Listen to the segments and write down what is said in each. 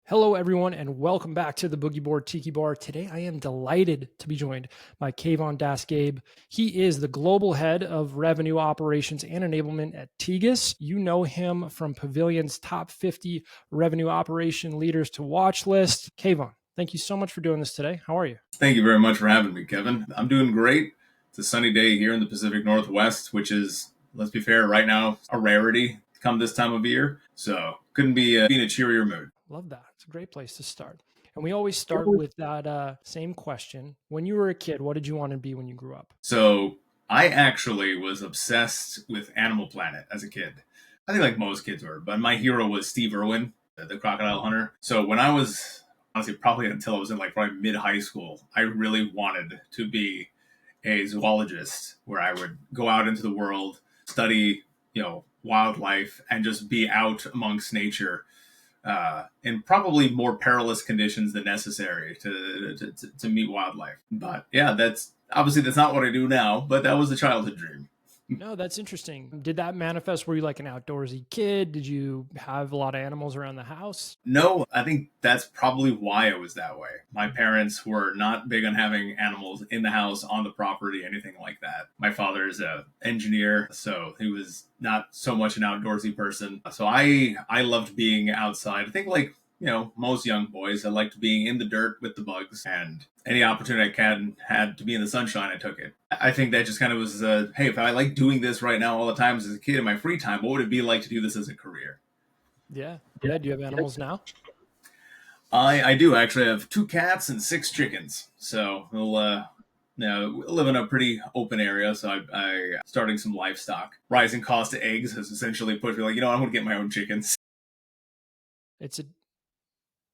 Hello, everyone, and welcome back to the Boogie Board Tiki Bar. Today, I am delighted to be joined by Kayvon Dastgheib. He is the global head of revenue operations and enablement at Tegas. You know him from Pavilion's top 50 revenue operation leaders to watch list. Kayvon, thank you so much for doing this today. How are you? Thank you very much for having me, Kevin. I'm doing great. It's a sunny day here in the Pacific Northwest, which is, let's be fair, right now a rarity come this time of year. So couldn't be in a cheerier mood. Love that. It's a great place to start. And we always start with that same question. When you were a kid, what did you want to be when you grew up? So I actually was obsessed with Animal Planet as a kid. I think like most kids were, but my hero was Steve Irwin, the crocodile hunter. So when I was, honestly, probably until I was in like probably mid high school, I really wanted to be a zoologist where I would go out into the world, study, wildlife, and just be out amongst nature in probably more perilous conditions than necessary to meet wildlife. But yeah, that's not what I do now, but that was the childhood dream. No, that's interesting. Did that manifest? Were you like an outdoorsy kid? Did you have a lot of animals around the house? No, I think that's probably why I was that way. My parents were not big on having animals in the house, on the property, anything like that. My father is an engineer, so he was not so much an outdoorsy person. So I loved being outside. I think like most young boys, I liked being in the dirt with the bugs, and any opportunity I had to be in the sunshine, I took it. I think that just kind of was, hey, if I like doing this right now all the time as a kid in my free time, what would it be like to do this as a career? Yeah. Yeah. Do you have animals now? I do actually have 2 cats and 6 chickens. So we live in a pretty open area. So I starting some livestock. Rising cost of eggs has essentially pushed me like, I'm going to get my own chickens. It's a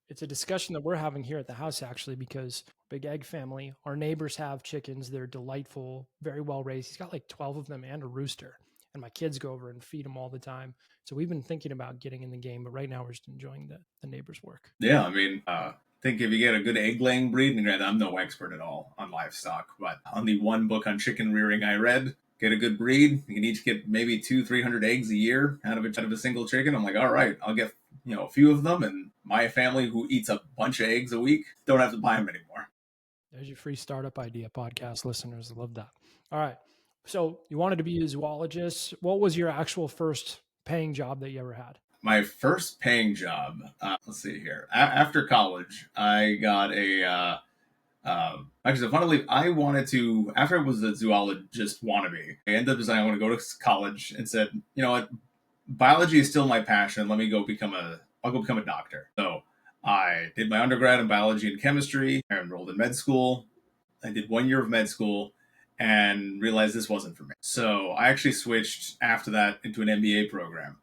it's a discussion that we're having here at the house actually because big egg family. Our neighbors have chickens. They're delightful, very well raised. He's got like 12 of them and a rooster. And my kids go over and feed them all the time. So we've been thinking about getting in the game, but right now we're just enjoying the neighbor's work. Yeah, I mean, I think if you get a good egg laying breed, and I'm no expert at all on livestock, but on the one book on chicken rearing I read, get a good breed, you can each get maybe 200-300 eggs a year out of a single chicken. I'm like, all right, I'll get a few of them, and my family who eats a bunch of eggs a week don't have to buy them anymore. There's your free startup idea, podcast listeners. I love that. All right. So you wanted to be a zoologist. What was your actual first paying job that you ever had? My first paying job, let's see here. After college, I got actually, funnily, I wanted to, after I was a zoologist wannabe, I ended up deciding I want to go to college and said, you know what, biology is still my passion. Let me go I'll go become a doctor. So I did my undergrad in biology and chemistry. I enrolled in med school. I did 1 year of med school and realized this wasn't for me. So I actually switched after that into an MBA program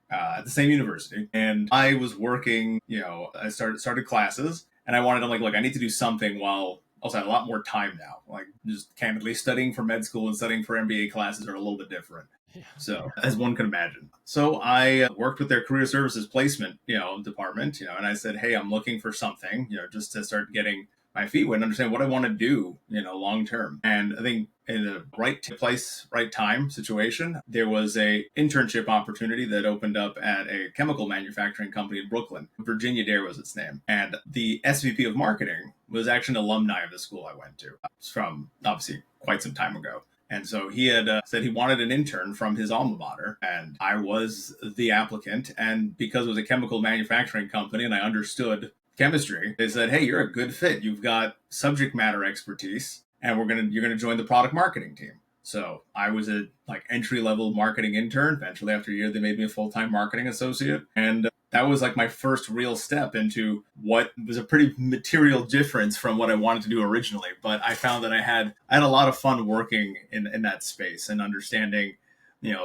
at the same university. And I was working, I started classes, and I wanted to look, I need to do something while also I had a lot more time now. Like just candidly studying for med school and studying for MBA classes are a little bit different. Yeah. So as one can imagine. So I worked with their career services placement, department, and I said, hey, I'm looking for something, just to start getting my feet wet and understand what I want to do, long term. And I think in the right place, right time situation, there was a internship opportunity that opened up at a chemical manufacturing company in Brooklyn. Virginia Dare was its name. And the SVP of marketing was actually an alumni of the school I went to. It's from obviously quite some time ago. And so he had said he wanted an intern from his alma mater, and I was the applicant. And because it was a chemical manufacturing company and I understood chemistry, they said, hey, you're a good fit. You've got subject matter expertise, and you're gonna join the product marketing team. So I was a entry level marketing intern. Eventually, after a year, they made me a full-time marketing associate. And that was my first real step into what was a pretty material difference from what I wanted to do originally. But I found that I had a lot of fun working in that space and understanding, it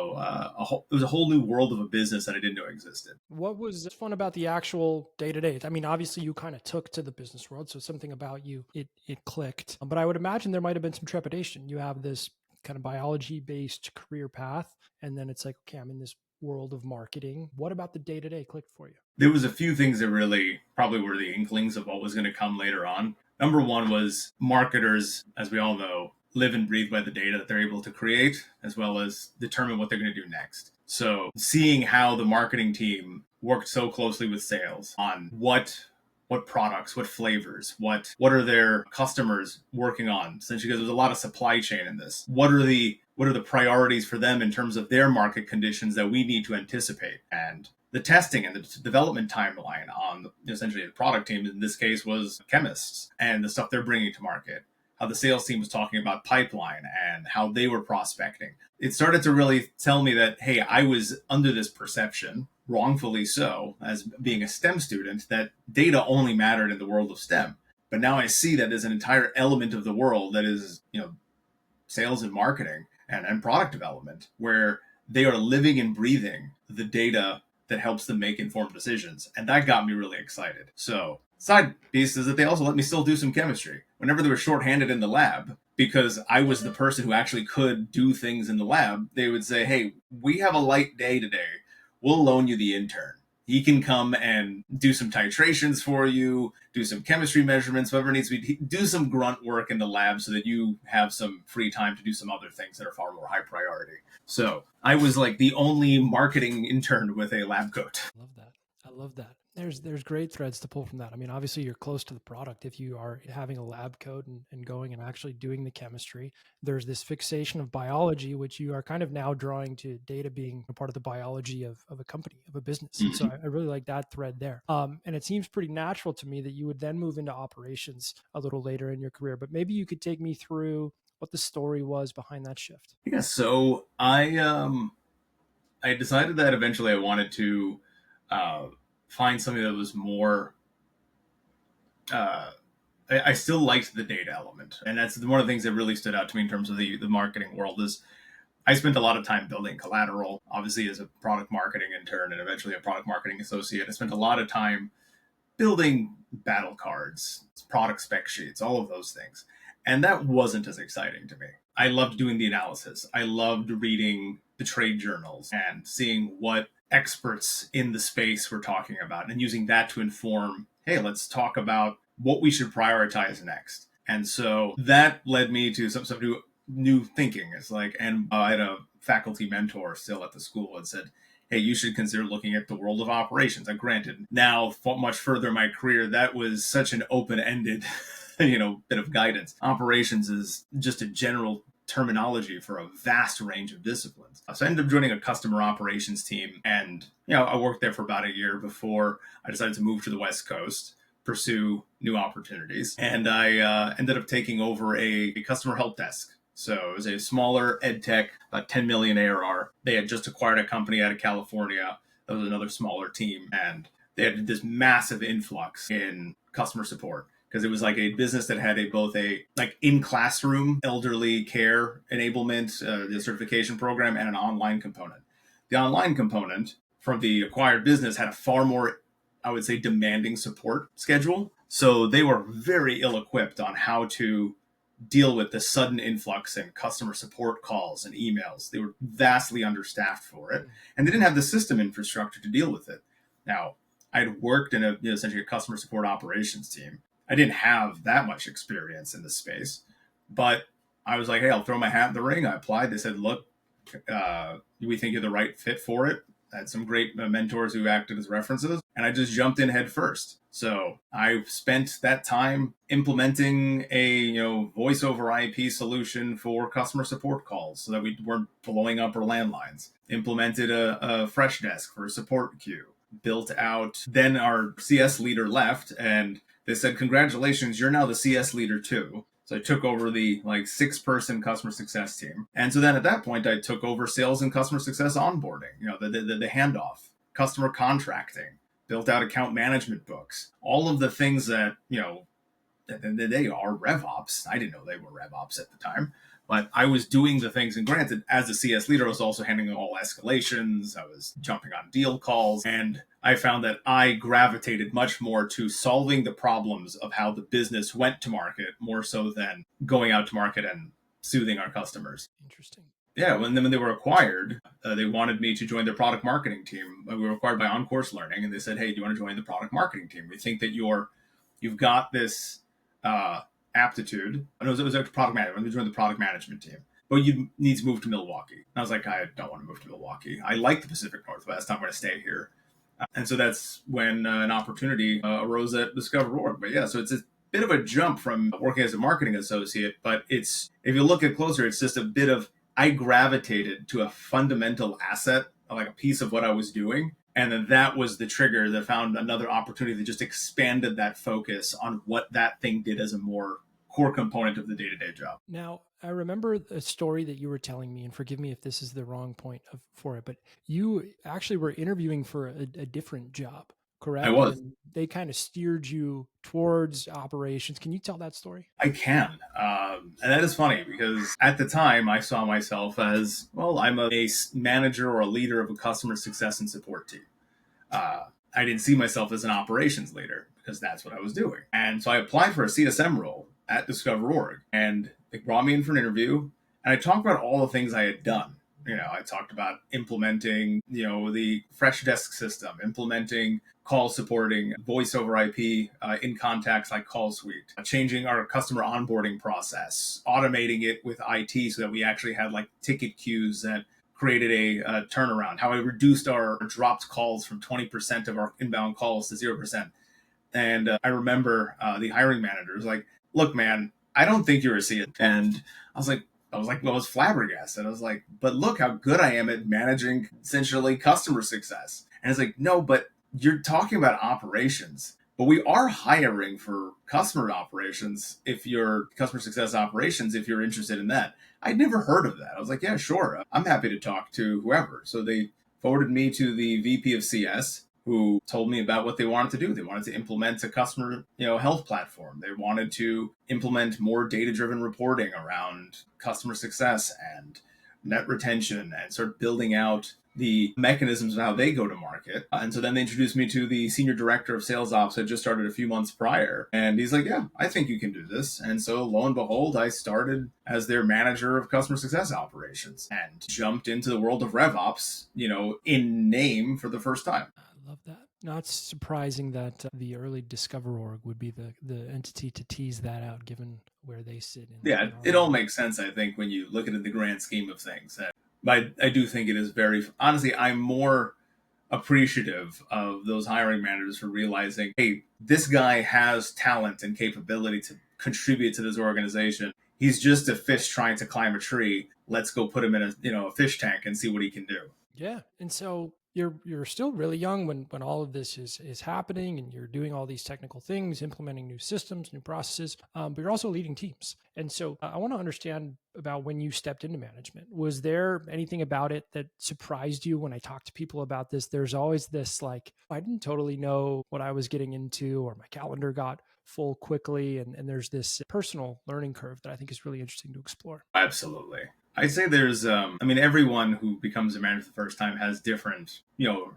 was a whole new world of a business that I didn't know existed. What was fun about the actual day to day? I mean, obviously you kind of took to the business world, so something about you, it clicked. But I would imagine there might have been some trepidation. You have this kind of biology based career path, and then it's like, okay, I'm in this world of marketing. What about the day to day clicked for you? There was a few things that really probably were the inklings of what was going to come later on. Number one was marketers, as we all know, live and breathe by the data that they're able to create, as well as determine what they're going to do next. So seeing how the marketing team worked so closely with sales on what products, what flavors, what are their customers working on, essentially, because there's a lot of supply chain in this. What are the priorities for them in terms of their market conditions that we need to anticipate? And the testing and the development timeline on essentially the product team in this case was chemists and the stuff they're bringing to market. How the sales team was talking about pipeline and how they were prospecting. It started to really tell me that, hey, I was under this perception, wrongfully so, as being a STEM student, that data only mattered in the world of STEM. But now I see that there's an entire element of the world that is, sales and marketing and product development, where they are living and breathing the data that helps them make informed decisions. And that got me really excited. So side piece is that they also let me still do some chemistry whenever they were shorthanded in the lab, because I was the person who actually could do things in the lab. They would say, hey, we have a light day today. We'll loan you the intern. He can come and do some titrations for you, do some chemistry measurements, whatever needs to be, do some grunt work in the lab so that you have some free time to do some other things that are far more high priority. So I was like the only marketing intern with a lab coat. I love that. There's great threads to pull from that. I mean, obviously you're close to the product if you are having a lab coat and going and actually doing the chemistry. There's this fixation of biology, which you are kind of now drawing to data being a part of the biology of a company, of a business. And so I really like that thread there. And it seems pretty natural to me that you would then move into operations a little later in your career, but maybe you could take me through what the story was behind that shift. Yeah. So I decided that eventually I wanted to, find something that was more. I still liked the data element, and that's one of the things that really stood out to me in terms of the marketing world. Is I spent a lot of time building collateral, obviously as a product marketing intern and eventually a product marketing associate. I spent a lot of time building battle cards, product spec sheets, all of those things, and that wasn't as exciting to me. I loved doing the analysis. I loved reading the trade journals and seeing what experts in the space were talking about and using that to inform, hey, let's talk about what we should prioritize next. And so that led me to some new thinking. It's like, and I had a faculty mentor still at the school and said, hey, you should consider looking at the world of operations. And granted, now much further in my career, that was such an open-ended bit of guidance. Operations is just a general terminology for a vast range of disciplines. So I ended up joining a customer operations team, and I worked there for about a year before I decided to move to the West Coast, pursue new opportunities, and I ended up taking over a customer help desk. So it was a smaller ed tech, about 10 million ARR. They had just acquired a company out of California. That was another smaller team, and they had this massive influx in customer support, because it was like a business that had both a in-classroom elderly care enablement, the certification program, and an online component. The online component from the acquired business had a far more, I would say, demanding support schedule. So they were very ill-equipped on how to deal with the sudden influx in customer support calls and emails. They were vastly understaffed for it, and they didn't have the system infrastructure to deal with it. Now, I had worked in essentially a customer support operations team. I didn't have that much experience in this space, but I was like, hey, I'll throw my hat in the ring. I applied. They said, look, we think you're the right fit for it. I had some great mentors who acted as references, and I just jumped in head first. So I spent that time implementing a voice over IP solution for customer support calls so that we weren't blowing up our landlines. Implemented a fresh desk for a support queue. Built out. Then our CS leader left, and they said, congratulations, you're now the CS leader too. So I took over the 6-person customer success team. And so then at that point, I took over sales and customer success onboarding, the handoff, customer contracting, built out account management books, all of the things that, they are RevOps. I didn't know they were RevOps at the time, but I was doing the things. And granted, as the CS leader, I was also handling all escalations. I was jumping on deal calls, and I found that I gravitated much more to solving the problems of how the business went to market, more so than going out to market and soothing our customers. Interesting. Yeah, when they were acquired, they wanted me to join their product marketing team. We were acquired by On-Course Learning, and they said, hey, do you want to join the product marketing team? We think that you've got this aptitude. I know it was product management. We joined the product management team, but you need to move to Milwaukee. And I was like, I don't want to move to Milwaukee. I like the Pacific Northwest. I'm going to stay here. And so that's when an opportunity arose at Discover.org. But yeah, so it's a bit of a jump from working as a marketing associate, but it's, if you look at closer, it's just a bit of, I gravitated to a fundamental asset, like a piece of what I was doing. And then that was the trigger that found another opportunity that just expanded that focus on what that thing did as a more core component of the day-to-day job. Now, I remember a story that you were telling me, and forgive me if this is the wrong point for it, but you actually were interviewing for a different job, correct? I was. And they kind of steered you towards operations. Can you tell that story? I can. And that is funny because at the time I saw myself as, well, I'm a manager or a leader of a customer success and support team. I didn't see myself as an operations leader because that's what I was doing. And so I applied for a CSM role at Discover.org, and they brought me in for an interview, and I talked about all the things I had done. I talked about implementing, the fresh desk system, implementing call supporting, voice over IP in contacts like Call Suite, changing our customer onboarding process, automating it with IT so that we actually had like ticket queues that created a turnaround, how I reduced our dropped calls from 20% of our inbound calls to 0%. And I remember the hiring manager was like, look, man, I don't think you're a CSM. And I was flabbergasted. I was like, but look how good I am at managing essentially customer success. And it's like, no, but you're talking about operations, but we are hiring for customer operations. If you're customer success operations, if you're interested in that. I'd never heard of that. I was like, yeah, sure. I'm happy to talk to whoever. So they forwarded me to the VP of CS, who told me about what they wanted to do. They wanted to implement a customer, health platform. They wanted to implement more data-driven reporting around customer success and net retention and start building out the mechanisms of how they go to market. And so then they introduced me to the senior director of sales ops that just started a few months prior. And he's like, yeah, I think you can do this. And so lo and behold, I started as their manager of customer success operations and jumped into the world of Rev Ops, in name for the first time. I love that. Not surprising that the early Discover.org would be the entity to tease that out, given where they sit. It all makes sense, I think, when you look at it in the grand scheme of things. But I do think it is honestly, I'm more appreciative of those hiring managers for realizing, hey, this guy has talent and capability to contribute to this organization. He's just a fish trying to climb a tree. Let's go put him in a fish tank and see what he can do. Yeah. And so you're still really young when all of this is happening, and you're doing all these technical things, implementing new systems, new processes, but you're also leading teams. And so I want to understand about when you stepped into management. Was there anything about it that surprised you? When I talk to people about this, there's always this like, I didn't totally know what I was getting into, or my calendar got full quickly. And there's this personal learning curve that I think is really interesting to explore. Absolutely. I'd say there's, everyone who becomes a manager for the first time has different,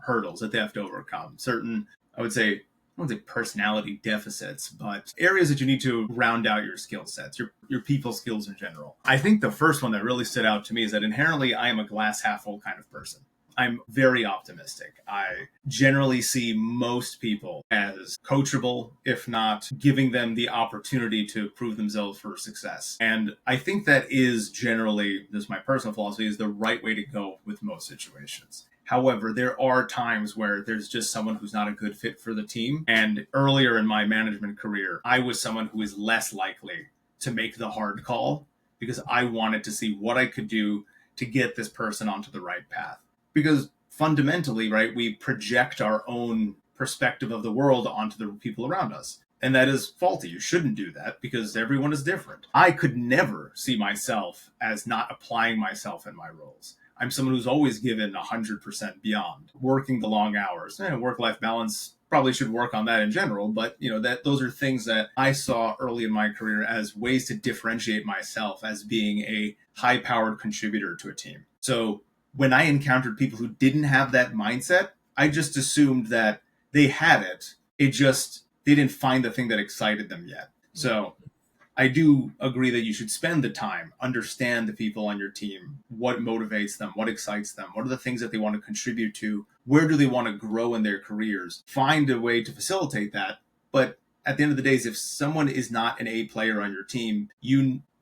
hurdles that they have to overcome. Certain, I wouldn't say personality deficits, but areas that you need to round out your skill sets, your people skills in general. I think the first one that really stood out to me is that inherently I am a glass half full kind of person. I'm very optimistic. I generally see most people as coachable, if not giving them the opportunity to prove themselves for success. And I think that is generally, just my personal philosophy, is the right way to go with most situations. However, there are times where there's just someone who's not a good fit for the team. And earlier in my management career, I was someone who is less likely to make the hard call because I wanted to see what I could do to get this person onto the right path. Because fundamentally, right, we project our own perspective of the world onto the people around us. And that is faulty. You shouldn't do that because everyone is different. I could never see myself as not applying myself in my roles. I'm someone who's always given 100% beyond, working the long hours. Work-life balance, probably should work on that in general, but those are things that I saw early in my career as ways to differentiate myself as being a high-powered contributor to a team. So when I encountered people who didn't have that mindset, I just assumed that they had it. They didn't find the thing that excited them yet. So I do agree that you should spend the time, understand the people on your team, what motivates them, what excites them, what are the things that they want to contribute to, where do they want to grow in their careers, find a way to facilitate that. But at the end of the day, if someone is not an A player on your team,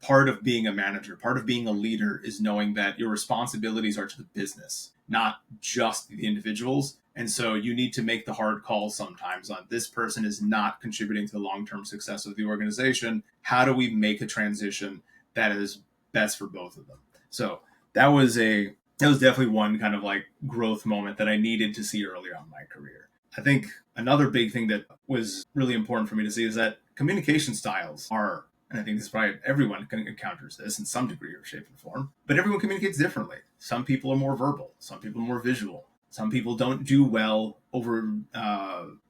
part of being a manager, part of being a leader is knowing that your responsibilities are to the business, not just the individuals. And so you need to make the hard calls sometimes on this person is not contributing to the long-term success of the organization. How do we make a transition that is best for both of them? So that was definitely one kind of like growth moment that I needed to see earlier on in my career. I think another big thing that was really important for me to see is that communication styles are, and I think this is probably everyone encounters this in some degree or shape and form, but everyone communicates differently. Some people are more verbal, some people are more visual. Some people don't do well over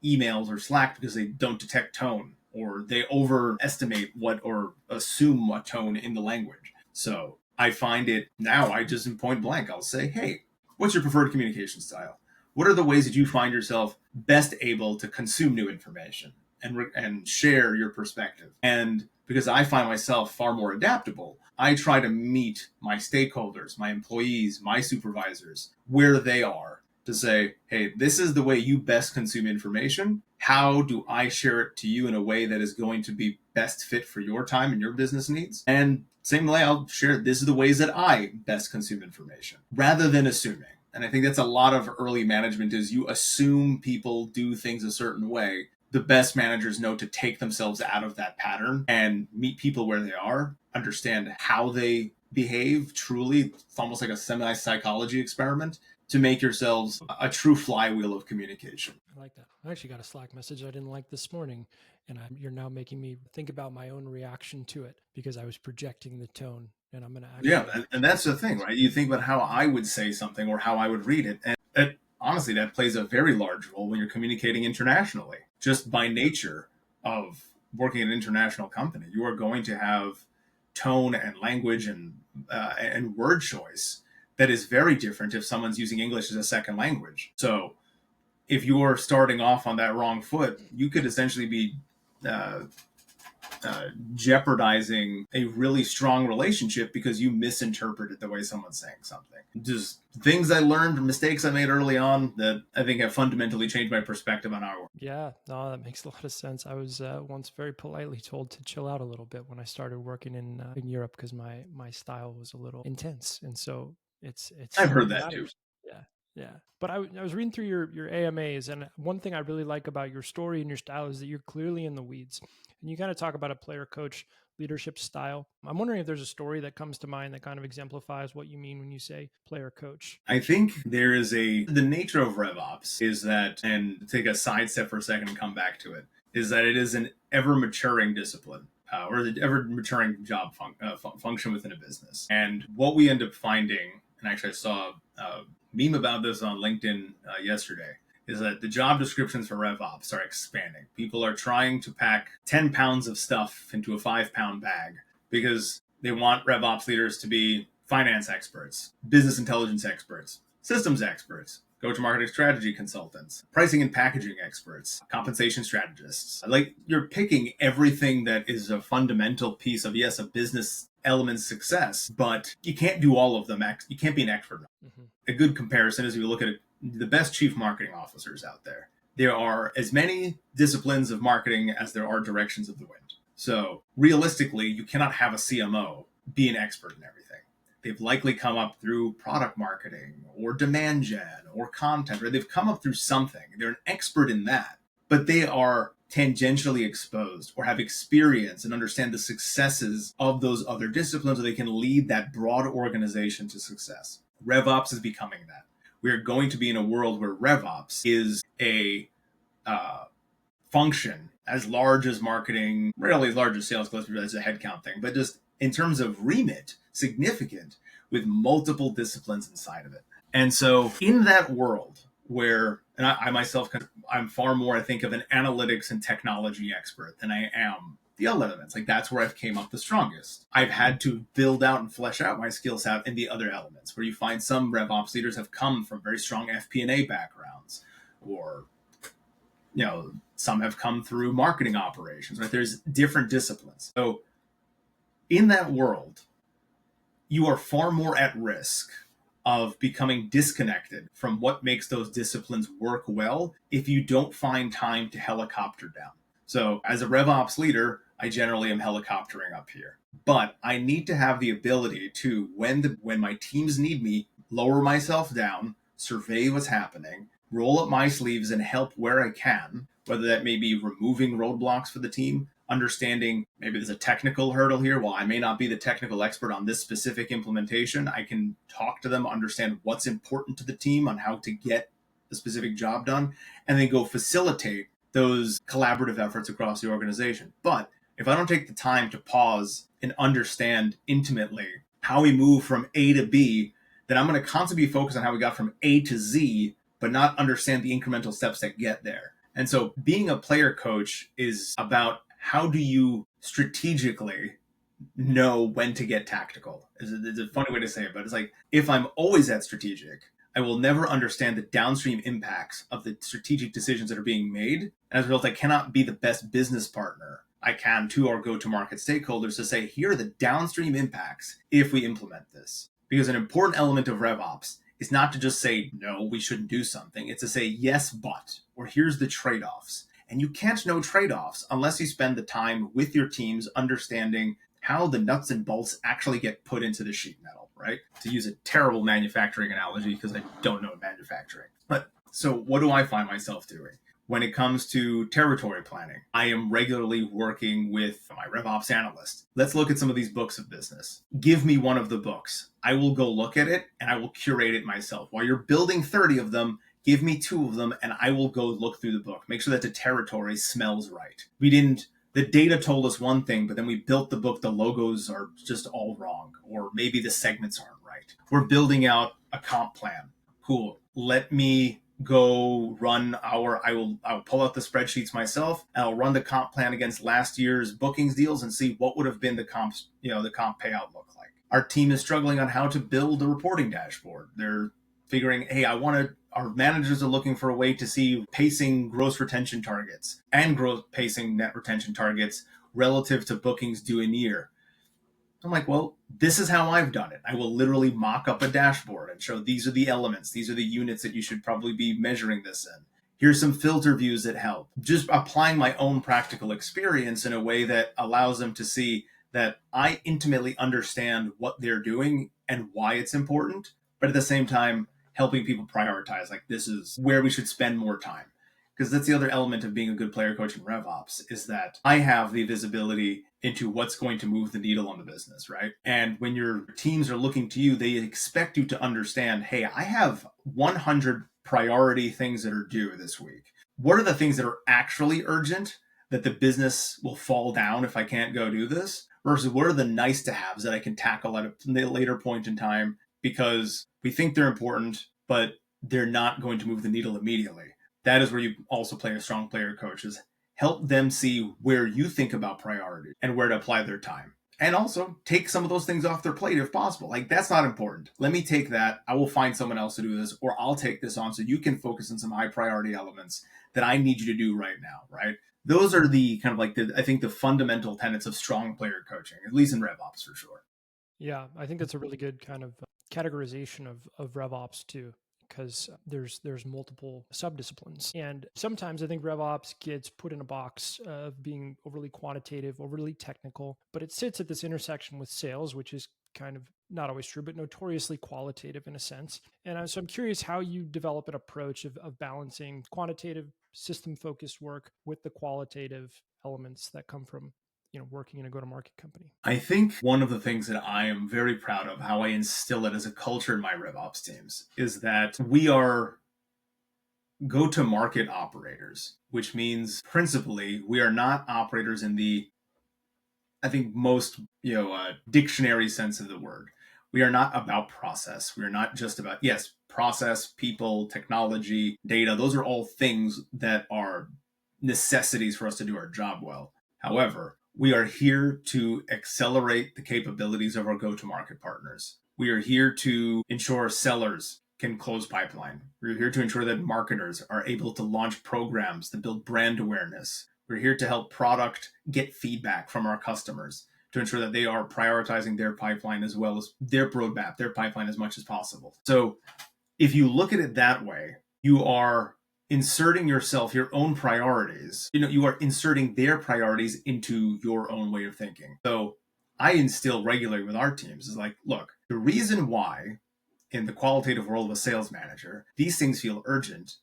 emails or Slack because they don't detect tone, or they overestimate or assume what tone in the language. So I find it now, I just in point blank, I'll say, hey, what's your preferred communication style? What are the ways that you find yourself best able to consume new information and share your perspective? And because I find myself far more adaptable, I try to meet my stakeholders, my employees, my supervisors, where they are to say, hey, this is the way you best consume information. How do I share it to you in a way that is going to be best fit for your time and your business needs? And same way, I'll share, this is the ways that I best consume information, rather than assuming. And I think that's a lot of early management is you assume people do things a certain way. The best managers know to take themselves out of that pattern and meet people where they are, understand how they behave truly. It's almost like a semi-psychology experiment to make yourselves a true flywheel of communication. I like that. I actually got a Slack message I didn't like this morning, and you're now making me think about my own reaction to it because I was projecting the tone, and I'm going to actually... Yeah, and that's the thing, right? You think about how I would say something or how I would read it, and honestly, that plays a very large role when you're communicating internationally. Just by nature of working in an international company, you are going to have tone and language and word choice that is very different if someone's using English as a second language. So if you're starting off on that wrong foot, you could essentially be jeopardizing a really strong relationship because you misinterpreted the way someone's saying something. Just things I learned, mistakes I made early on that I think have fundamentally changed my perspective on our work. Yeah, no, that makes a lot of sense. I was once very politely told to chill out a little bit when I started working in Europe because my style was a little intense, and so it's I've heard that too. Yeah. Yeah. But I was reading through your AMAs, and one thing I really like about your story and your style is that you're clearly in the weeds. And you kind of talk about a player coach leadership style. I'm wondering if there's a story that comes to mind that kind of exemplifies what you mean when you say player coach. I think there is the nature of RevOps is that, and take a sidestep for a second and come back to it, is that it is an ever maturing discipline. Or the ever maturing job function within a business. And what we end up finding, and actually I saw a meme about this on LinkedIn yesterday, is that the job descriptions for RevOps are expanding. People are trying to pack 10 pounds of stuff into a 5-pound bag because they want RevOps leaders to be finance experts, business intelligence experts, systems experts, go-to-market strategy consultants, pricing and packaging experts, compensation strategists. Like, you're picking everything that is a fundamental piece of, yes, a business element success, but you can't do all of them. You can't be an expert. Mm-hmm. A good comparison is if you look at the best chief marketing officers out there. There are as many disciplines of marketing as there are directions of the wind. So realistically, you cannot have a CMO be an expert in everything. They've likely come up through product marketing or demand gen or content, or they've come up through something. They're an expert in that, but they are tangentially exposed or have experience and understand the successes of those other disciplines so they can lead that broad organization to success. RevOps is becoming that. We are going to be in a world where RevOps is a function as large as marketing, rarely as large as sales, because that's a headcount thing, but just in terms of remit, significant, with multiple disciplines inside of it. And so in that world where, and I myself, I'm far more, I think, of an analytics and technology expert than I am the other elements. Like, that's where I've came up the strongest. I've had to build out and flesh out my skill set in the other elements, where you find some RevOps leaders have come from very strong FP&A backgrounds, or, you know, some have come through marketing operations, right? There's different disciplines. So in that world, you are far more at risk of becoming disconnected from what makes those disciplines work well if you don't find time to helicopter down. So as a RevOps leader, I generally am helicoptering up here, but I need to have the ability to, when my teams need me, lower myself down, survey what's happening, roll up my sleeves and help where I can, whether that may be removing roadblocks for the team, understanding maybe there's a technical hurdle here. While I may not be the technical expert on this specific implementation, I can talk to them, understand what's important to the team on how to get the specific job done, and then go facilitate those collaborative efforts across the organization. But if I don't take the time to pause and understand intimately how we move from A to B, then I'm going to constantly be focused on how we got from A to Z, but not understand the incremental steps that get there. And so being a player coach is about how do you strategically know when to get tactical. It's a funny way to say it, but it's like, if I'm always that strategic, I will never understand the downstream impacts of the strategic decisions that are being made. And as a result, I cannot be the best business partner I can to our go-to-market stakeholders to say, here are the downstream impacts if we implement this. Because an important element of RevOps is not to just say, no, we shouldn't do something. It's to say, yes, but, or here's the trade-offs. And you can't know trade-offs unless you spend the time with your teams understanding how the nuts and bolts actually get put into the sheet metal, right? To use a terrible manufacturing analogy, because I don't know manufacturing. But so what do I find myself doing? When it comes to territory planning, I am regularly working with my RevOps analyst. Let's look at some of these books of business. Give me one of the books. I will go look at it and I will curate it myself. While you're building 30 of them, give me 2 of them and I will go look through the book. Make sure that the territory smells right. The data told us one thing, but then we built the book, the logos are just all wrong, or maybe the segments aren't right. We're building out a comp plan. Cool. Let me go run I will pull out the spreadsheets myself and I'll run the comp plan against last year's bookings deals and see what would have been the comp payout look like. Our team is struggling on how to build a reporting dashboard. They're figuring, hey, our managers are looking for a way to see pacing gross retention targets and growth pacing net retention targets relative to bookings due in year. I'm like, well, this is how I've done it. I will literally mock up a dashboard and show these are the elements. These are the units that you should probably be measuring this in. Here's some filter views that help. Just applying my own practical experience in a way that allows them to see that I intimately understand what they're doing and why it's important, but at the same time, helping people prioritize, like this is where we should spend more time. Because that's the other element of being a good player coach in RevOps is that I have the visibility into what's going to move the needle on the business, right? And when your teams are looking to you, they expect you to understand, hey, I have 100 priority things that are due this week. What are the things that are actually urgent that the business will fall down if I can't go do this? Versus what are the nice to haves that I can tackle at a later point in time because we think they're important, but they're not going to move the needle immediately. That is where you also play a strong player coach, is help them see where you think about priority and where to apply their time. And also take some of those things off their plate if possible. Like, that's not important. Let me take that. I will find someone else to do this, or I'll take this on so you can focus on some high priority elements that I need you to do right now, right? Those are the kind of like the fundamental tenets of strong player coaching, at least in RevOps for sure. Yeah, I think that's a really good kind of categorization of RevOps too, because there's multiple subdisciplines. And sometimes I think RevOps gets put in a box of being overly quantitative, overly technical, but it sits at this intersection with sales, which is kind of not always true, but notoriously qualitative in a sense. And so I'm curious how you develop an approach of balancing quantitative, system-focused work with the qualitative elements that come from working in a go-to-market company. I think one of the things that I am very proud of, how I instill it as a culture in my RevOps teams, is that we are go-to-market operators, which means principally we are not operators in the, I think, most dictionary sense of the word. We are not about process. We are not just about, yes, process, people, technology, data. Those are all things that are necessities for us to do our job well. However, we are here to accelerate the capabilities of our go-to-market partners. We are here to ensure sellers can close pipeline. We're here to ensure that marketers are able to launch programs that build brand awareness. We're here to help product get feedback from our customers to ensure that they are prioritizing their pipeline as well as their roadmap, their pipeline as much as possible. So if you look at it that way, you are inserting yourself, your own priorities, you are inserting their priorities into your own way of thinking. So I instill regularly with our teams is like, look, the reason why in the qualitative role of a sales manager, these things feel urgent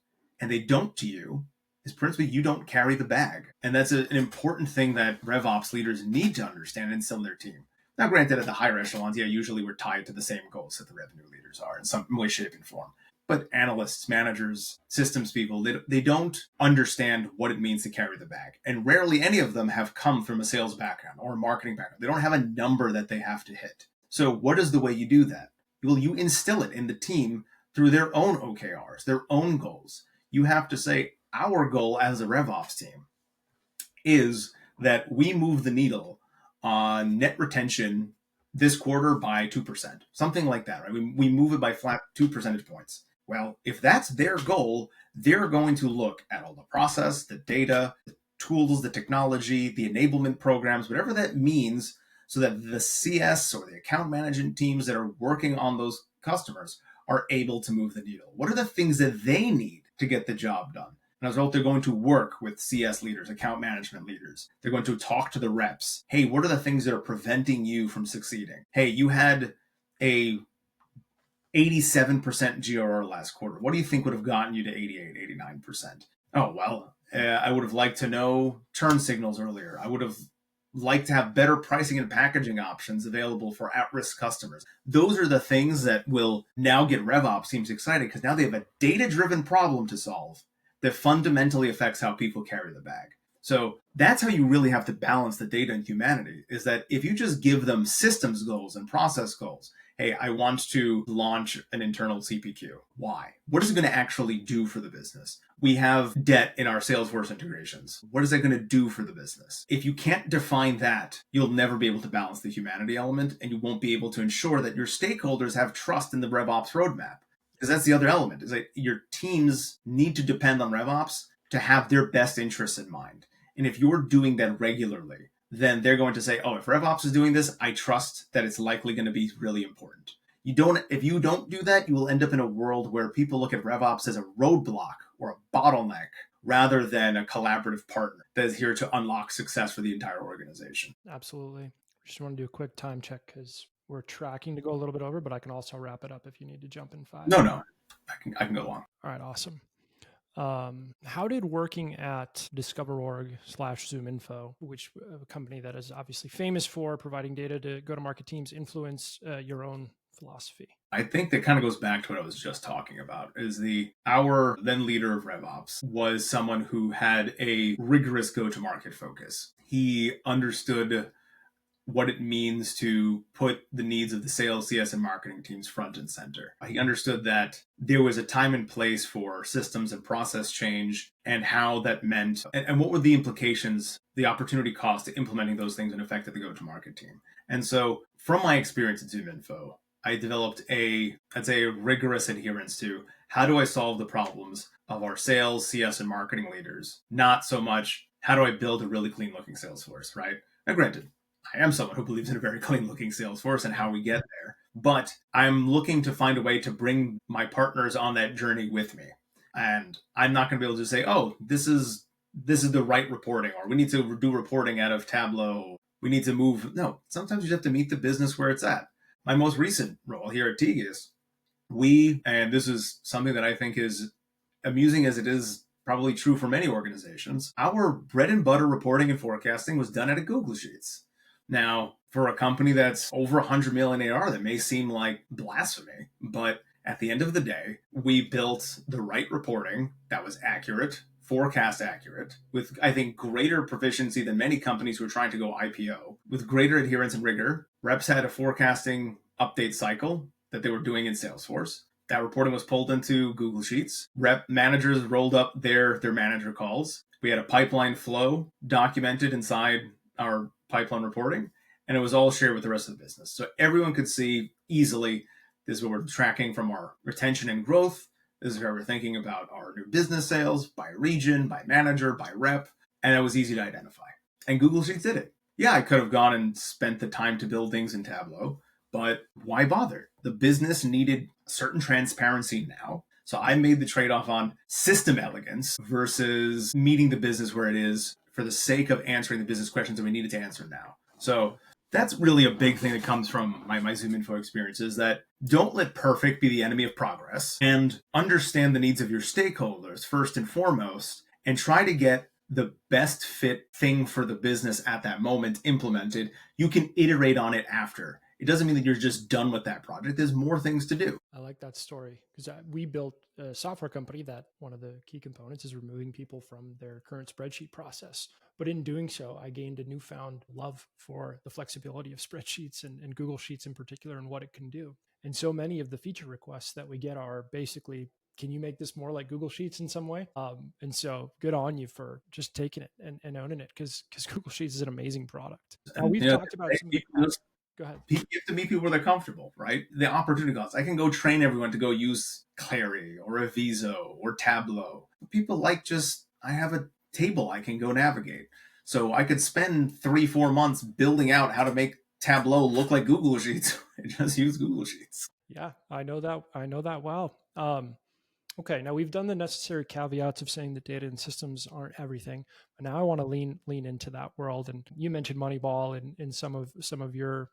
and they don't to you, is principally you don't carry the bag. And that's an important thing that RevOps leaders need to understand and instill in their team. Now, granted, at the higher echelons, usually we're tied to the same goals that the revenue leaders are in some way, shape, and form. But analysts, managers, systems people, they don't understand what it means to carry the bag. And rarely any of them have come from a sales background or a marketing background. They don't have a number that they have to hit. So what is the way you do that? Well, you instill it in the team through their own OKRs, their own goals. You have to say, our goal as a RevOps team is that we move the needle on net retention this quarter by 2%, something like that, right? We move it by flat 2 percentage points. Well, if that's their goal, they're going to look at all the process, the data, the tools, the technology, the enablement programs, whatever that means, so that the CS or the account management teams that are working on those customers are able to move the needle. What are the things that they need to get the job done? And as a result, they're going to work with CS leaders, account management leaders. They're going to talk to the reps. Hey, what are the things that are preventing you from succeeding? Hey, you had a 87% GRR last quarter. What do you think would have gotten you to 88, 89%? Oh, well, I would have liked to know churn signals earlier. I would have liked to have better pricing and packaging options available for at-risk customers. Those are the things that will now get RevOps teams excited, because now they have a data-driven problem to solve that fundamentally affects how people carry the bag. So that's how you really have to balance the data and humanity, is that if you just give them systems goals and process goals, hey, I want to launch an internal CPQ. Why? What is it going to actually do for the business? We have debt in our Salesforce integrations. What is that going to do for the business? If you can't define that, you'll never be able to balance the humanity element, and you won't be able to ensure that your stakeholders have trust in the RevOps roadmap. Because that's the other element, is that your teams need to depend on RevOps to have their best interests in mind. And if you're doing that regularly, then they're going to say, oh, if RevOps is doing this, I trust that it's likely going to be really important. If you don't do that, you will end up in a world where people look at RevOps as a roadblock or a bottleneck rather than a collaborative partner that is here to unlock success for the entire organization. Absolutely. Just want to do a quick time check because we're tracking to go a little bit over, but I can also wrap it up if you need to jump in 5. No, I can go long. All right, awesome. How did working at Discover.org/ZoomInfo, which a company that is obviously famous for providing data to go-to-market teams, influence your own philosophy? I think that kind of goes back to what I was just talking about, is our then leader of RevOps was someone who had a rigorous go-to-market focus. He understood what it means to put the needs of the sales, CS, and marketing teams front and center. He understood that there was a time and place for systems and process change, and how that meant, and what were the implications, the opportunity cost to implementing those things and affected the go-to-market team. And so from my experience at ZoomInfo, I developed a rigorous adherence to how do I solve the problems of our sales, CS, and marketing leaders, not so much how do I build a really clean looking sales force, right? Now, granted, I am someone who believes in a very clean looking sales force and how we get there, but I'm looking to find a way to bring my partners on that journey with me. And I'm not going to be able to say, oh, this is the right reporting, or we need to do reporting out of Tableau. We need to move. No, sometimes you have to meet the business where it's at. My most recent role here at Tegas, and this is something that I think is amusing as it is probably true for many organizations, our bread and butter reporting and forecasting was done out of Google Sheets. Now, for a company that's over 100 million AR, that may seem like blasphemy, but at the end of the day, we built the right reporting that was accurate, forecast accurate, with, I think, greater proficiency than many companies who are trying to go IPO, with greater adherence and rigor. Reps had a forecasting update cycle that they were doing in Salesforce. That reporting was pulled into Google Sheets. Rep managers rolled up their manager calls. We had a pipeline flow documented inside our pipeline reporting, and it was all shared with the rest of the business. So everyone could see easily, this is what we're tracking from our retention and growth. This is how we're thinking about our new business sales by region, by manager, by rep, and it was easy to identify. And Google Sheets did it. Yeah, I could have gone and spent the time to build things in Tableau, but why bother? The business needed certain transparency now. So I made the trade-off on system elegance versus meeting the business where it is for the sake of answering the business questions that we needed to answer now. So that's really a big thing that comes from my ZoomInfo experience, is that don't let perfect be the enemy of progress, and understand the needs of your stakeholders first and foremost, and try to get the best fit thing for the business at that moment implemented. You can iterate on it after. It doesn't mean that you're just done with that project. There's more things to do. I like that story because we built a software company that one of the key components is removing people from their current spreadsheet process. But in doing so, I gained a newfound love for the flexibility of spreadsheets and Google Sheets in particular and what it can do. And so many of the feature requests that we get are basically, can you make this more like Google Sheets in some way? And so good on you for just taking it and owning it, because Google Sheets is an amazing product. Now, we've talked about some. Go ahead. You have to meet people where they're comfortable, right? The opportunity costs. I can go train everyone to go use Clary or Aviso or Tableau. People like just, I have a table I can go navigate. So I could spend 3-4 months building out how to make Tableau look like Google Sheets and just use Google Sheets. Yeah, I know that well. Okay, now we've done the necessary caveats of saying that data and systems aren't everything, but now I want to lean into that world. And you mentioned Moneyball in some of your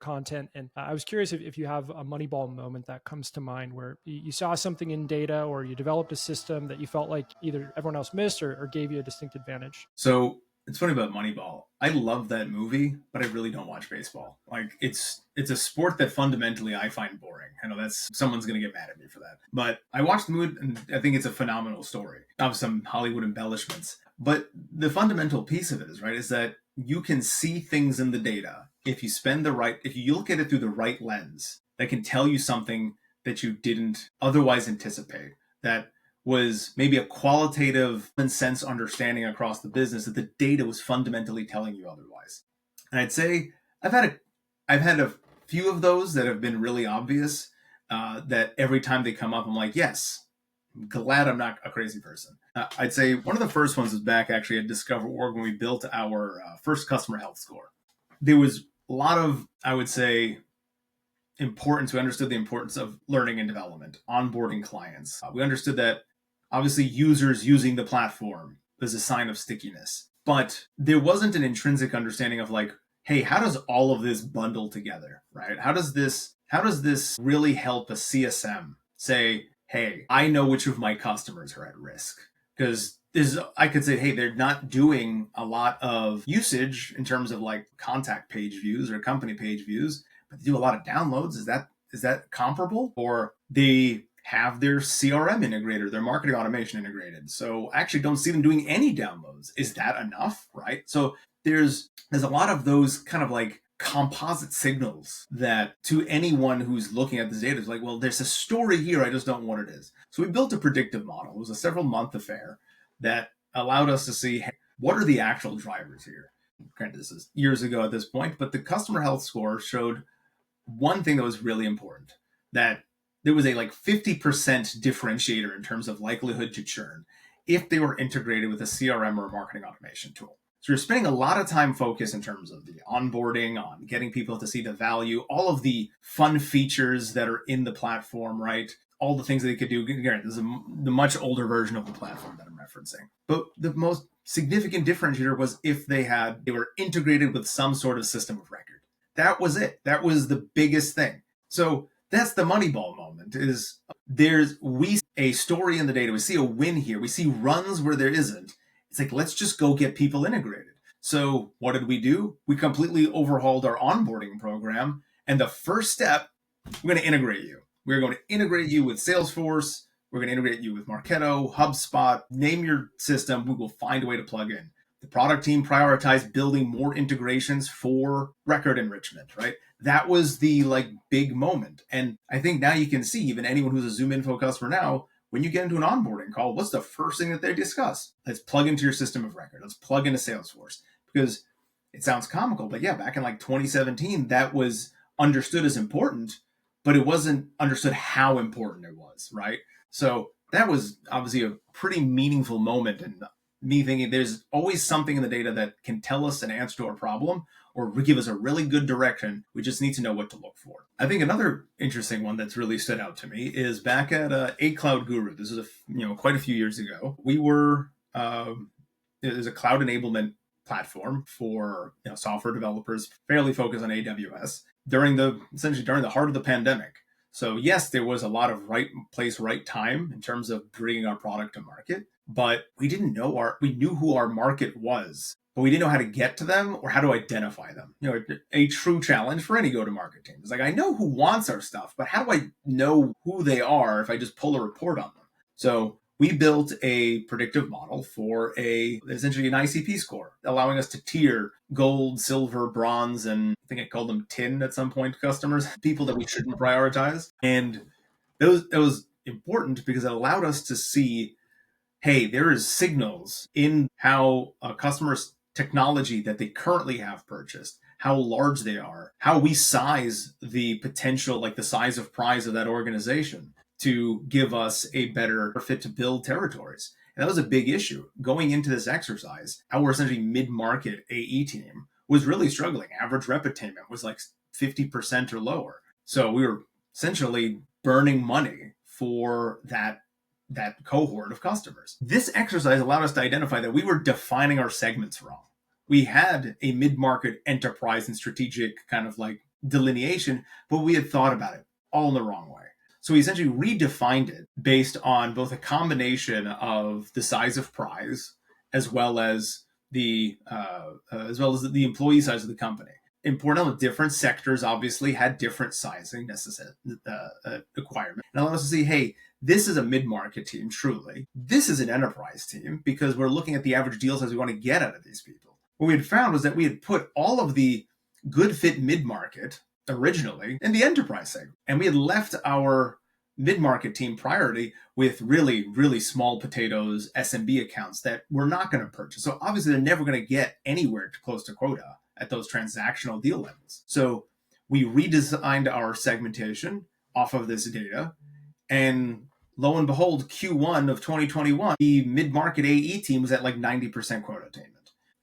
content, and I was curious if you have a Moneyball moment that comes to mind where you saw something in data or you developed a system that you felt like either everyone else missed or gave you a distinct advantage. So it's funny about Moneyball. I love that movie, but I really don't watch baseball. Like it's a sport that fundamentally I find boring. I know that's, someone's going to get mad at me for that. But I watched the movie and I think it's a phenomenal story of some Hollywood embellishments. But the fundamental piece of it is that you can see things in the data if you look at it through the right lens that can tell you something that you didn't otherwise anticipate, that was maybe a qualitative sense understanding across the business that the data was fundamentally telling you otherwise. And I'd say I've had a few of those that have been really obvious, that every time they come up, I'm like, yes, I'm glad I'm not a crazy person. I'd say one of the first ones was back actually at Discover.org when we built our first customer health score. There was a lot of, I would say, importance. We understood the importance of learning and development, onboarding clients. We understood that obviously users using the platform is a sign of stickiness, but there wasn't an intrinsic understanding of like, hey, how does all of this bundle together, right? How does this really help a CSM say, hey, I know which of my customers are at risk? Because I could say, hey, they're not doing a lot of usage in terms of like contact page views or company page views, but they do a lot of downloads. Is that comparable? Or they have their CRM integrator, their marketing automation integrated, so I actually don't see them doing any downloads. Is that enough, right? So there's a lot of those kind of like composite signals that to anyone who's looking at this data is like, well, there's a story here, I just don't know what it is. So we built a predictive model. It was a several month affair that allowed us to see, hey, what are the actual drivers here. Granted, this is years ago at this point, but the customer health score showed one thing that was really important, that there was a like 50% differentiator in terms of likelihood to churn if they were integrated with a CRM or a marketing automation tool. So you're spending a lot of time focused in terms of the onboarding, on getting people to see the value, all of the fun features that are in the platform, right? All the things that they could do. Again, this is the much older version of the platform that I'm referencing. But the most significant differentiator was if they were integrated with some sort of system of record. That was it. That was the biggest thing. So that's the Moneyball moment, is we see a story in the data. We see a win here. We see runs where there isn't. It's like, let's just go get people integrated. So what did we do? We completely overhauled our onboarding program. And the first step, we're going to integrate you. We're going to integrate you with Salesforce. We're going to integrate you with Marketo, HubSpot, name your system. We will find a way to plug in. The product team prioritized building more integrations for record enrichment, right? That was the like big moment. And I think now you can see, even anyone who's a ZoomInfo customer now, when you get into an onboarding call, what's the first thing that they discuss? Let's plug into your system of record. Let's plug into Salesforce. Because it sounds comical, but yeah, back in like 2017, that was understood as important, but it wasn't understood how important it was, right? So that was obviously a pretty meaningful moment. And me thinking there's always something in the data that can tell us an answer to our problem or give us a really good direction. We just need to know what to look for. I think another interesting one that's really stood out to me is back at A Cloud Guru. This is quite a few years ago. We were there's a cloud enablement platform for software developers, fairly focused on AWS during the heart of the pandemic. So yes, there was a lot of right place, right time in terms of bringing our product to market, but we knew who our market was, but we didn't know how to get to them or how to identify them. A true challenge for any go-to-market team. It's like, I know who wants our stuff, but how do I know who they are if I just pull a report on them? So we built a predictive model for essentially an ICP score, allowing us to tier gold, silver, bronze, and I think I called them tin at some point customers, people that we shouldn't prioritize. And it was important because it allowed us to see, hey, there is signals in how a customer's technology that they currently have purchased, how large they are, how we size the potential, like the size of prize of that organization, to give us a better fit to build territories. And that was a big issue. Going into this exercise, our essentially mid-market AE team was really struggling. Average rep attainment was like 50% or lower. So we were essentially burning money for that cohort of customers. This exercise allowed us to identify that we were defining our segments wrong. We had a mid-market enterprise and strategic kind of like delineation, but we had thought about it all in the wrong way. So we essentially redefined it based on both a combination of the size of prize as well as the employee size of the company. Important, different sectors obviously had different sizing requirement, and allowed us to see, hey, this is a mid-market team, truly. This is an enterprise team because we're looking at the average deal size we want to get out of these people. What we had found was that we had put all of the good fit mid-market originally in the enterprise segment, and we had left our mid-market team priority with really, really small potatoes SMB accounts that we're not going to purchase. So obviously they're never going to get anywhere close to quota at those transactional deal levels. So we redesigned our segmentation off of this data, and lo and behold, Q1 of 2021, the mid-market AE team was at like 90% quota attainment.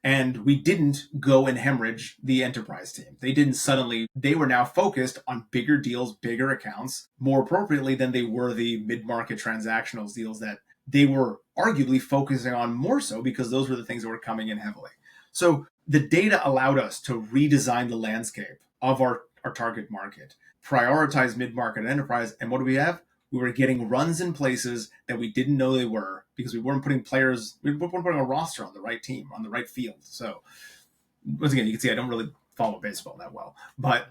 And we didn't go and hemorrhage the enterprise team. They were now focused on bigger deals, bigger accounts, more appropriately than they were the mid-market transactional deals that they were arguably focusing on more so because those were the things that were coming in heavily. So the data allowed us to redesign the landscape of our target market, prioritize mid-market and enterprise. And what do we have? We were getting runs in places that we didn't know they were because we weren't putting a roster on the right team, on the right field. So once again, you can see I don't really follow baseball that well. But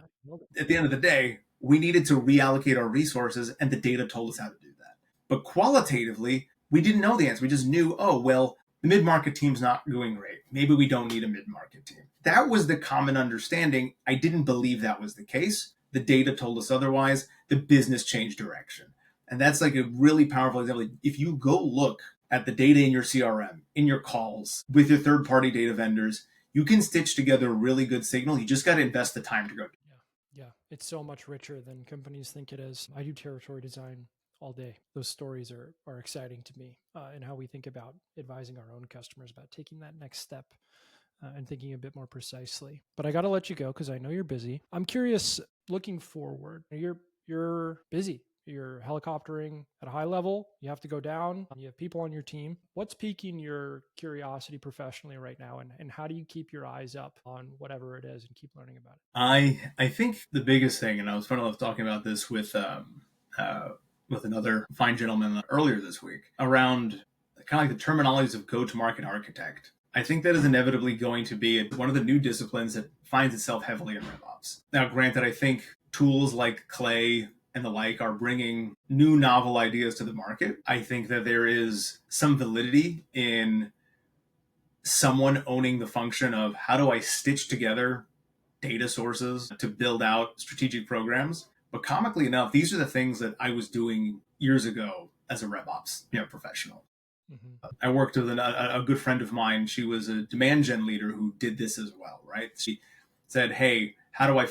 at the end of the day, we needed to reallocate our resources, and the data told us how to do that. But qualitatively, we didn't know the answer. We just knew, oh, well, the mid-market team's not doing great. Maybe we don't need a mid-market team. That was the common understanding. I didn't believe that was the case. The data told us otherwise. The business changed direction. And that's like a really powerful example. If you go look at the data in your CRM, in your calls, with your third-party data vendors, you can stitch together a really good signal. You just got to invest the time to go. Yeah. It's so much richer than companies think it is. I do territory design all day. Those stories are exciting to me, and how we think about advising our own customers about taking that next step and thinking a bit more precisely. But I got to let you go because I know you're busy. I'm curious, looking forward, you're busy. You're helicoptering at a high level. You have to go down. You have people on your team. What's piquing your curiosity professionally right now? And how do you keep your eyes up on whatever it is and keep learning about it? I think the biggest thing, and I was funny enough talking about this with another fine gentleman earlier this week, around kind of like the terminologies of go-to-market architect. I think that is inevitably going to be one of the new disciplines that finds itself heavily in RevOps. Now, granted, I think tools like Clay and the like are bringing new novel ideas to the market. I think that there is some validity in someone owning the function of how do I stitch together data sources to build out strategic programs. But comically enough, these are the things that I was doing years ago as a RevOps professional. Mm-hmm. I worked with a good friend of mine. She was a demand gen leader who did this as well, right? She said, hey, how do I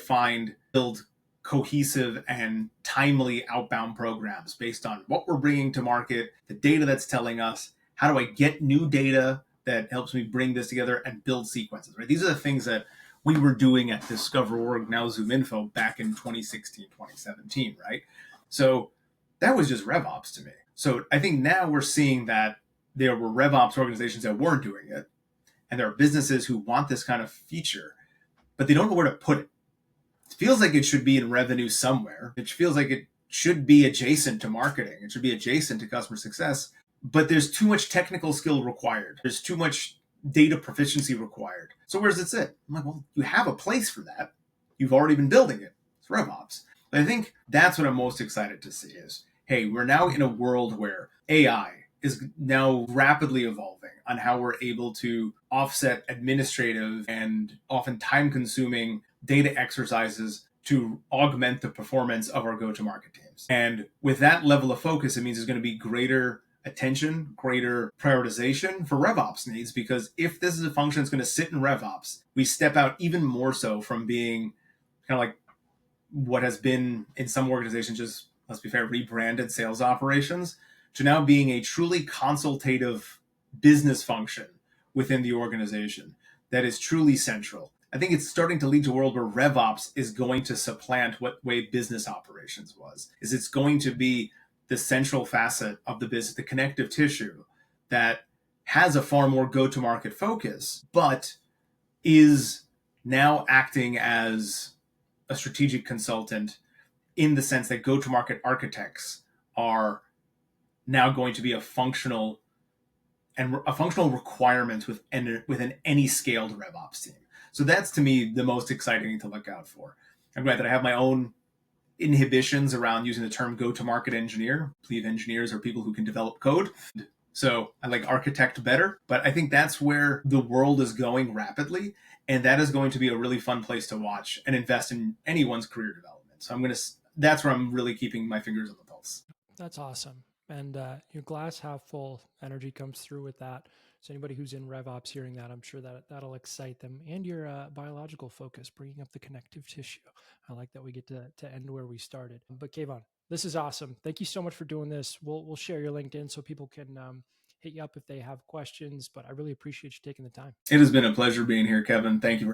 build cohesive and timely outbound programs based on what we're bringing to market, the data that's telling us, how do I get new data that helps me bring this together and build sequences, right? These are the things that we were doing at Discover.org, now ZoomInfo, back in 2016, 2017, right? So that was just RevOps to me. So I think now we're seeing that there were RevOps organizations that weren't doing it, And there are businesses who want this kind of feature, but they don't know where to put it. It feels like it should be in revenue somewhere. It feels like it should be adjacent to marketing. It should be adjacent to customer success, but there's too much technical skill required. There's too much data proficiency required. So where does it sit? I'm like, well, you have a place for that. You've already been building it. It's RevOps. But I think that's what I'm most excited to see is, hey, we're now in a world where AI is now rapidly evolving on how we're able to offset administrative and often time-consuming data exercises to augment the performance of our go-to-market teams. And with that level of focus, it means there's going to be greater attention, greater prioritization for RevOps needs, because if this is a function that's going to sit in RevOps, we step out even more so from being kind of like what has been in some organizations, just, let's be fair, rebranded sales operations, to now being a truly consultative business function within the organization that is truly central. I think it's starting to lead to a world where RevOps is going to supplant what way business operations was. Is it's going to be the central facet of the business, the connective tissue that has a far more go-to-market focus, but is now acting as a strategic consultant in the sense that go-to-market architects are now going to be a functional requirement within any scaled RevOps team. So that's, to me, the most exciting thing to look out for. I'm glad that I have my own inhibitions around using the term go-to-market engineer. I believe engineers are people who can develop code. So I like architect better, but I think that's where the world is going rapidly. And that is going to be a really fun place to watch and invest in anyone's career development. So that's where I'm really keeping my fingers on the pulse. That's awesome. And your glass half full energy comes through with that. So anybody who's in RevOps hearing that, I'm sure that that'll excite them. And your biological focus, bringing up the connective tissue. I like that we get to end where we started. But Kayvon, this is awesome. Thank you so much for doing this. We'll share your LinkedIn so people can hit you up if they have questions. But I really appreciate you taking the time. It has been a pleasure being here, Kevin. Thank you.